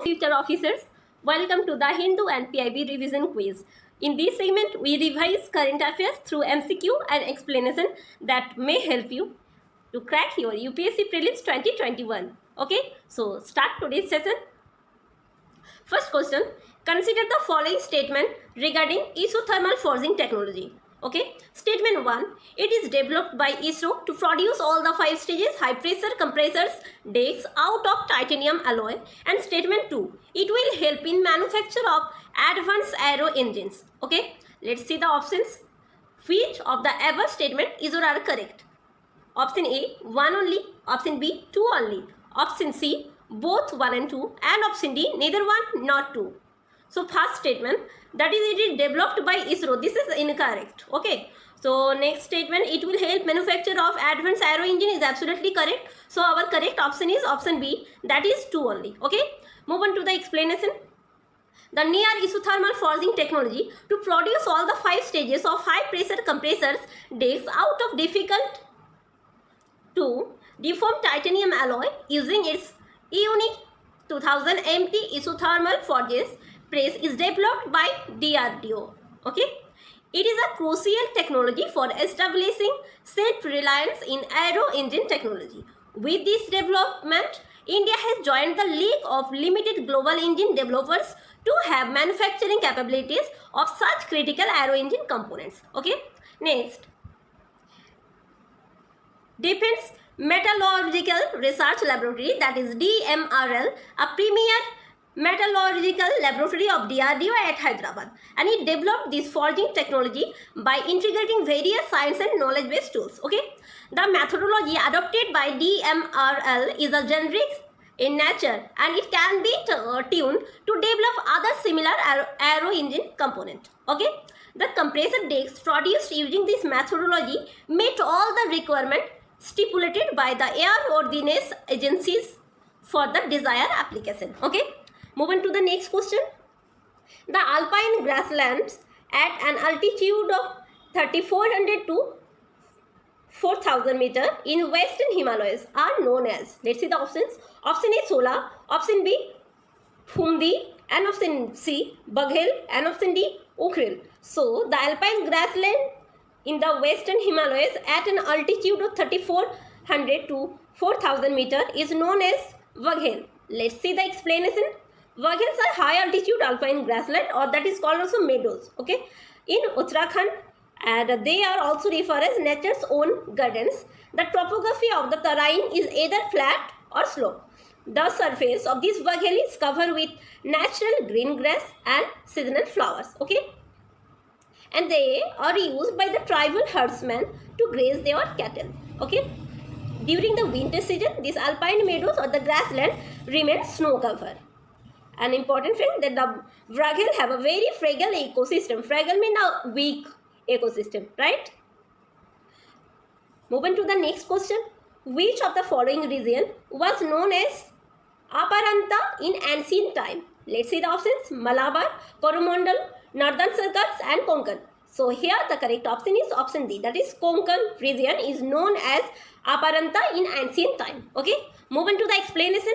Future officers, welcome to the Hindu and PIB revision quiz. In this segment, we revise current affairs through MCQ and explanation that may help you to crack your UPSC Prelims 2021. Okay, so start today's session. First question, consider the following statement regarding isothermal forging technology. Okay, statement 1, it is developed by ISRO to produce all the 5 stages high pressure compressors decks out of titanium alloy. And statement 2, it will help in manufacture of advanced aero engines. Okay, let's see the options. Which of the above statement is or are correct? Option A, 1 only. Option B, 2 only. Option C, both 1 and 2. And option D, neither 1 nor 2. So first statement, that is, it is developed by ISRO. This is incorrect. Okay. So next statement, it will help manufacture of advanced aero engine is absolutely correct. So our correct option is option B, that is 2 only. Okay. Move on to the explanation. The near isothermal forging technology to produce all the 5 stages of high pressure compressors decks out of difficult to deform titanium alloy using its unique 2000 MT isothermal forges press is developed by DRDO. Okay, it is a crucial technology for establishing self-reliance in aero engine technology. With this development, India has joined the league of limited global engine developers to have manufacturing capabilities of such critical aero engine components. Okay, next. Defense Metallurgical Research Laboratory, that is DMRL, a premier metallurgical laboratory of DRDO at Hyderabad, and it developed this forging technology by integrating various science and knowledge based tools. Okay, the methodology adopted by DMRL is a generic in nature and it can be tuned to develop other similar aero engine component. Okay, the compressor decks produced using this methodology meet all the requirements stipulated by the airworthiness agencies for the desired application. Okay, move on to the next question. The alpine grasslands at an altitude of 3400 to 4000 meter in western Himalayas are known as, let's see the options. Option A, Sola. Option B, Phumdi. And option C, Baghel. And option D, Ukhril. So the alpine grassland in the western Himalayas at an altitude of 3400 to 4000 meter is known as Baghel. Let's see the explanation. Baghels are high altitude alpine grassland, or that is called also meadows. Okay, in Uttarakhand, and they are also referred as nature's own gardens. The topography of the terrain is either flat or slope. The surface of this Baghel is covered with natural green grass and seasonal flowers. Okay, and they are used by the tribal herdsmen to graze their cattle. Okay, during the winter season, these alpine meadows or the grassland remain snow covered. An important thing that the Baghel have a very fragile ecosystem. Fragile means a weak ecosystem, right? Move on to the next question. Which of the following region was known as Aparanta in ancient time? Let's see the options. Malabar, Coromandel, Northern Circles and Konkan. So here the correct option is option D, that is Konkan region is known as Aparanta in ancient time. Okay, move on to the explanation.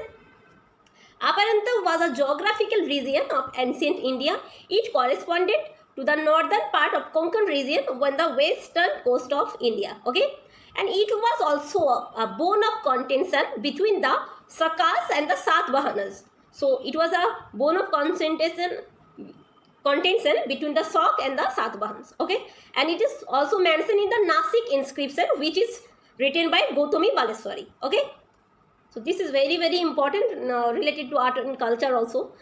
Aparanta was a geographical region of ancient India. It corresponded to the northern part of Konkan region on the western coast of India. Okay, and it was also a bone of contention between the Sakas and the Satavahanas. So it was a bone of contention between the Sak and the Satavahanas. Okay, and it is also mentioned in the Nasik inscription, which is written by Gautami Baleswari. Okay, so this is very important related to art and culture also.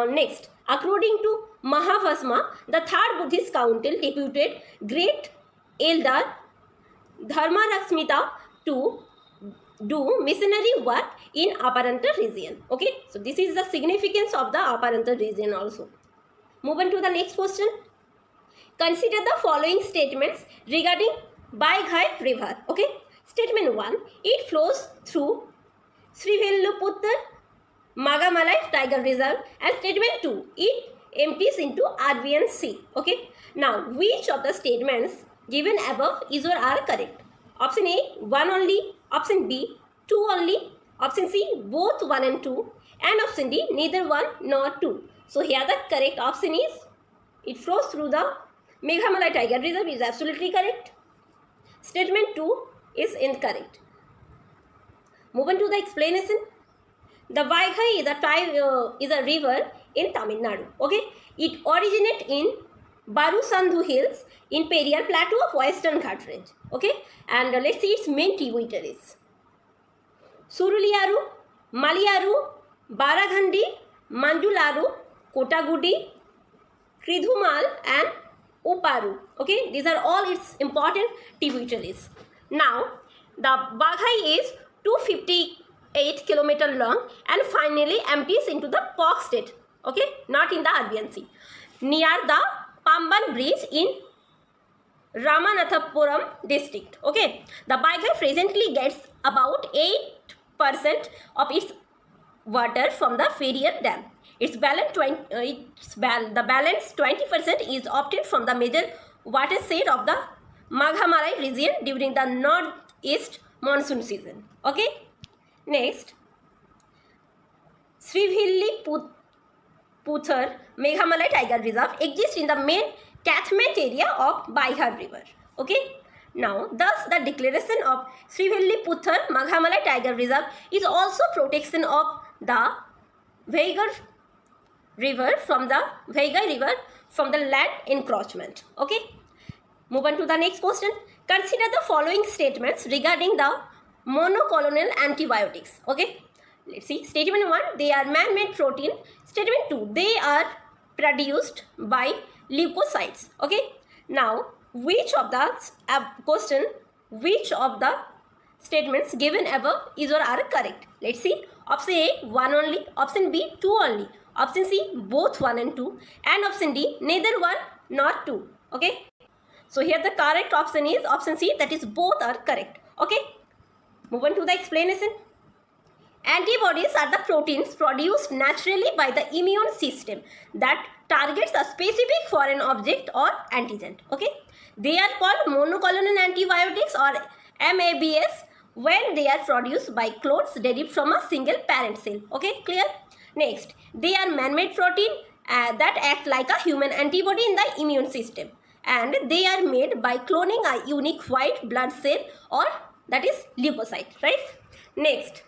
Next, according to Mahabhasma, the third Buddhist council deputed great elder Dharmarakshmita to do missionary work in Aparanta region. Okay, so this is the significance of the Aparanta region also. Move on to the next question. Consider the following statements regarding Baighai river. Okay, statement 1, it flows through Srivilluputur Magamalai Tiger Reserve. And statement 2, it empties into Arabian Sea. Okay, now which of the statements given above is or are correct? Option A, 1 only. Option B, 2 only. Option C, both 1 and 2. And option D, neither one nor two. So here the correct option is, it flows through the Meghamalai Tiger Reserve is absolutely correct. Statement 2 is incorrect. Move on to the explanation. The Vaigai is a river in Tamil Nadu. Okay, it originates in Barusandhu Hills in Periyar Plateau of Western Ghat Range. Okay, and let's see its main tributaries: Suruliaru, Maliyaru, Baraghandi, Manjularu, Kotagudi, Kridhumal, and Uparu. Okay, these are all its important tributaries. Now, the Baghai is 258 km long and finally empties into the Pak state. Okay, not in the Arabian Sea, near the Pamban bridge in Ramanathapuram district. Okay, the Baghai presently gets about 8% of its water from the Ferrier Dam. The balance 20% is obtained from the major watershed of the Maghamalai region during the northeast monsoon season. Okay. Next, Srivilliputhur Meghamalai Tiger Reserve exists in the main catchment area of Baihar River. Okay. Now, thus the declaration of Srivilliputhur Meghamalai Tiger Reserve is also protection of the Vaigai River from the land encroachment. Okay. Move on to the next question. Consider the following statements regarding the monoclonal antibiotics. Okay. Let's see. Statement 1, they are man-made protein. Statement 2, they are produced by leukocytes. Okay. Now, which of the statements given above is or are correct? Let's see. Option A, 1 only. Option B, 2 only. Option C, both 1 and 2. And option D, neither 1 nor 2. Okay. So here the correct option is option C, that is both are correct. Okay. Move on to the explanation. Antibodies are the proteins produced naturally by the immune system that targets a specific foreign object or antigen. Okay. They are called monoclonal antibiotics or MABs when they are produced by clones derived from a single parent cell. Okay, clear? Next, they are man-made protein that act like a human antibody in the immune system, and they are made by cloning a unique white blood cell, or that is leukocyte, right? Next,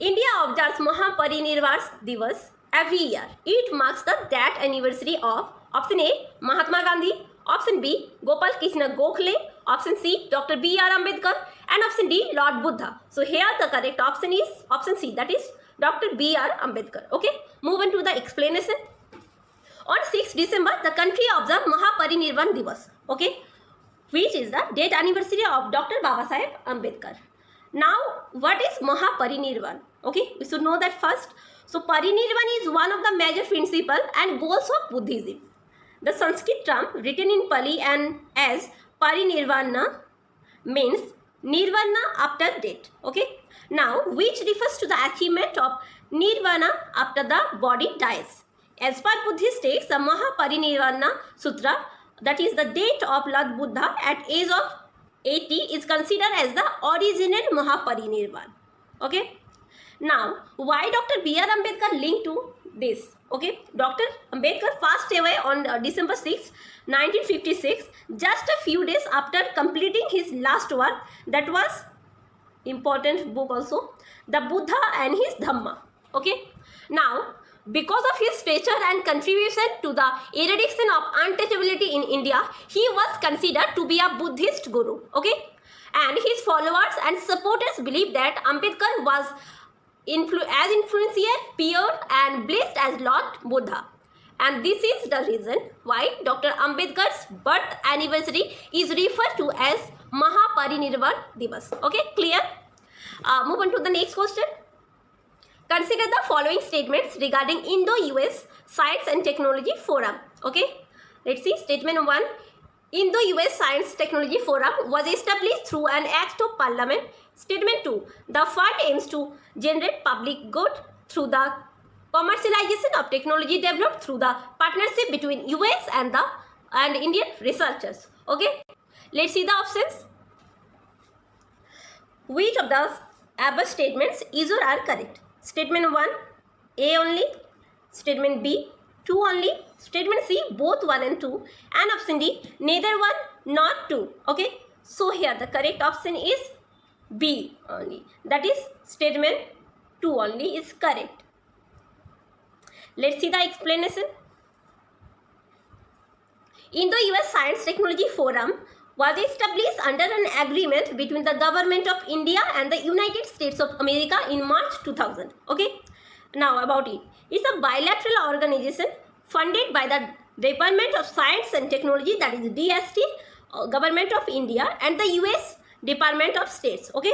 India observes Mahaparinirvan Divas every year. It marks the death anniversary of option A, Mahatma Gandhi, option B, Gopal Krishna Gokhale, option C, Dr. B.R. Ambedkar, and option D, Lord Buddha. So here the correct option is option C, that is Dr. B.R. Ambedkar. Okay, move on to the explanation. On 6th December, the country observed Mahaparinirvan Divas. Okay, which is the date anniversary of Dr. Babasaheb Ambedkar. Now, what is Mahaparinirvan? Okay, we should know that first. So, Parinirvan is one of the major principles and goals of Buddhism. The Sanskrit term written in Pali and as Parinirvana means nirvana after death. Okay. Now, which refers to the achievement of nirvana after the body dies. As per Buddhist texts, the Mahaparinirvana Sutra, that is the date of Lord Buddha at age of 80, is considered as the original Mahaparinirvan. Okay. Now, why Dr. B.R. Ambedkar linked to this? Okay, Dr. Ambedkar passed away on December 6, 1956, just a few days after completing his last work, that was important book also, the Buddha and his Dhamma. Okay, now because of his stature and contribution to the eradication of untouchability in India, he was considered to be a Buddhist guru. Okay, and his followers and supporters believe that Ambedkar was as influential, pure and blessed as Lord Buddha. And this is the reason why Dr. Ambedkar's birth anniversary is referred to as Mahaparinirvan Divas. Okay, clear? Move on to the next question. Consider the following statements regarding Indo-US Science and Technology Forum. Okay, let's see. Statement 1. Indo-US Science Technology Forum was established through an act of parliament. Statement 2. The fund aims to generate public good through the commercialization of technology developed through the partnership between US and Indian researchers. Okay, let's see the options. Which of the above statements is or are correct? Statement 1, A only. Statement B, 2 only. Statement C, both 1 and 2. And option D, neither 1 nor 2. Okay. So here the correct option is B only. That is statement 2 only is correct. Let's see the explanation. Indo-US Science Technology Forum was established under an agreement between the government of India and the United States of America in March 2000. Okay. Now about it. It's a bilateral organization funded by the Department of Science and Technology, that is DST, Government of India, and the US Department of States. Okay.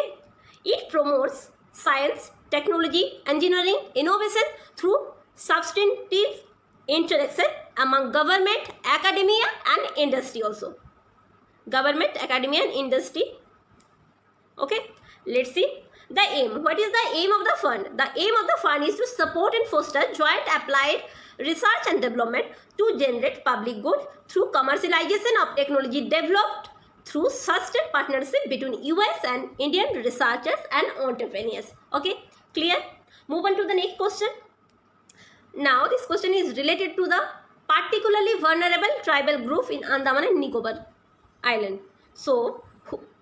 It promotes science, technology, engineering, innovation through substantive interaction among government, academia and industry also. Government, academia and industry. Okay. Let's see. The aim. What is the aim of the fund? The aim of the fund is to support and foster joint applied research and development to generate public good through commercialization of technology developed through sustained partnership between US and Indian researchers and entrepreneurs. Okay, clear? Move on to the next question. Now this question is related to the particularly vulnerable tribal group in Andaman and Nicobar Island. So,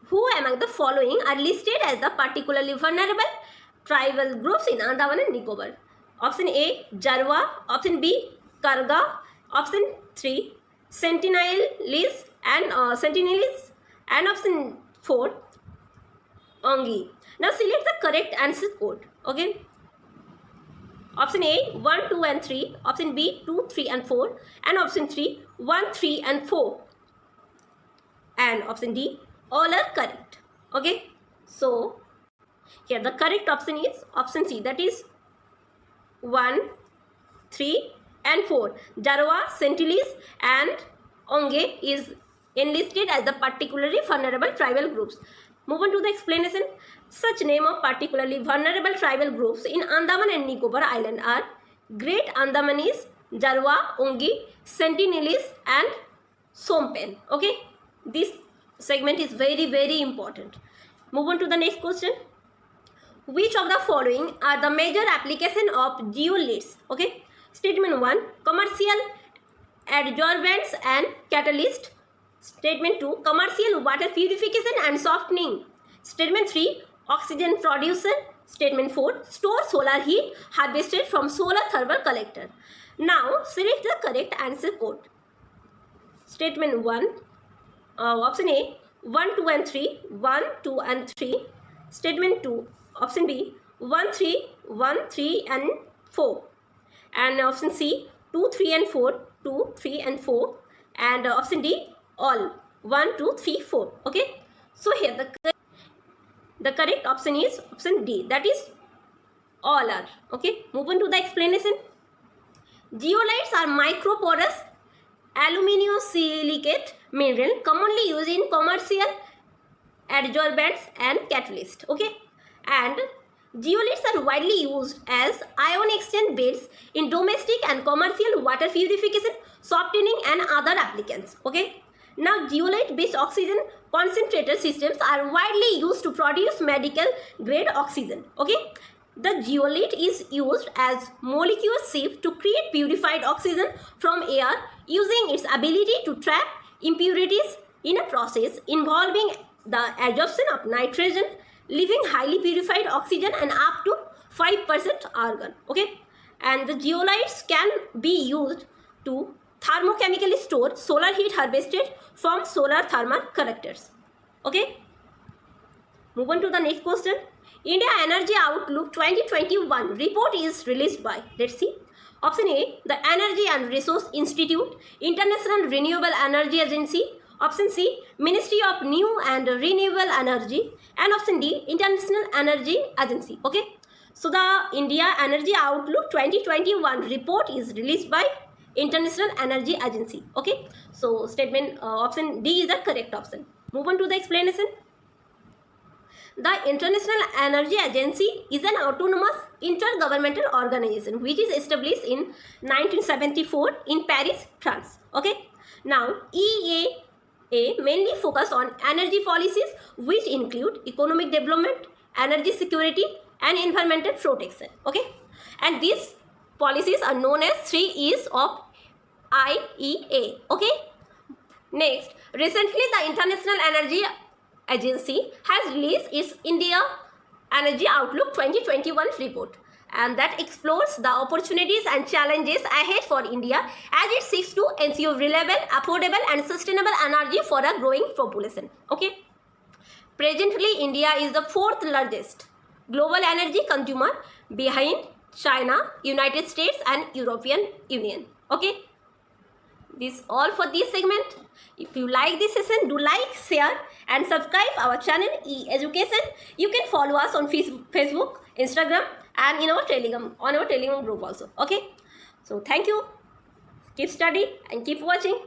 who among the following are listed as the particularly vulnerable tribal groups in Andaman and Nicobar? Option A, Jarwa. Option B, Karga. Option 3, Sentinelese. And option 4, Ongi. Now select the correct answer code. Okay. Option A, 1, 2 and 3. Option B, 2, 3 and 4. And option 3, 1, 3 and 4. And option D, all are correct. Okay. So, here the correct option is option C, that is 1, 3 and 4. Jarwa, Sentinelese and Onge is enlisted as the particularly vulnerable tribal groups. Move on to the explanation. Such name of particularly vulnerable tribal groups in Andaman and Nicobar Island are Great Andamanese, Jarwa, Ongi, Sentinelese and Sompen. Okay. This segment is very important. Move on to the next question. Which of the following are the major application of geoliths? Okay. Statement 1, commercial adsorbents and catalyst. Statement 2, commercial water purification and softening. Statement 3, oxygen producer. Statement 4, store solar heat harvested from solar thermal collector. Now select the correct answer code. Statement 1, option A, 1, 2 and 3, 1, 2 and 3. Statement 2, option B, 1, 3, 1, 3 and 4. And option C, 2, 3 and 4, 2, 3 and 4. And option D, all 1, 2, 3, 4. Okay. So here the correct option is option D, that is all are. Okay. Move on to the explanation. Zeolites are microporous aluminosilicate mineral commonly used in commercial adsorbents and catalysts. Okay. And zeolites are widely used as ion exchange beds in domestic and commercial water purification, softening and other applications. Okay. Now zeolite based oxygen concentrator systems are widely used to produce medical grade oxygen. Okay. The zeolite is used as molecule sieve to create purified oxygen from air using its ability to trap impurities in a process involving the adsorption of nitrogen, leaving highly purified oxygen and up to 5% argon. Okay. And the zeolites can be used to thermochemically store solar heat harvested from solar thermal collectors. Okay. Move on to the next question. India Energy Outlook 2021 report is released by, let's see. Option A, the Energy and Resource Institute, International Renewable Energy Agency. Option C, Ministry of New and Renewable Energy. And option D, International Energy Agency. Okay. So the India Energy Outlook 2021 report is released by International Energy Agency. Okay. So statement option D is the correct option. Move on to the explanation. The International Energy Agency is an autonomous intergovernmental organization which is established in 1974 in Paris, France. Okay. Now EEA mainly focus on energy policies which include economic development, energy security and environmental protection. Okay, and these policies are known as 3 E's of IEA. Okay. Next, recently the International Energy Agency has released its India Energy Outlook 2021 report, and that explores the opportunities and challenges ahead for India as it seeks to ensure reliable, affordable and sustainable energy for a growing population. Okay. Presently, India is the 4th largest global energy consumer behind China, United States and European Union. Okay. This all for this segment. If you like this session, do like, share and subscribe our channel E-Education. You can follow us on Facebook, Instagram and in our Telegram group also. Okay. So thank you. Keep studying and keep watching.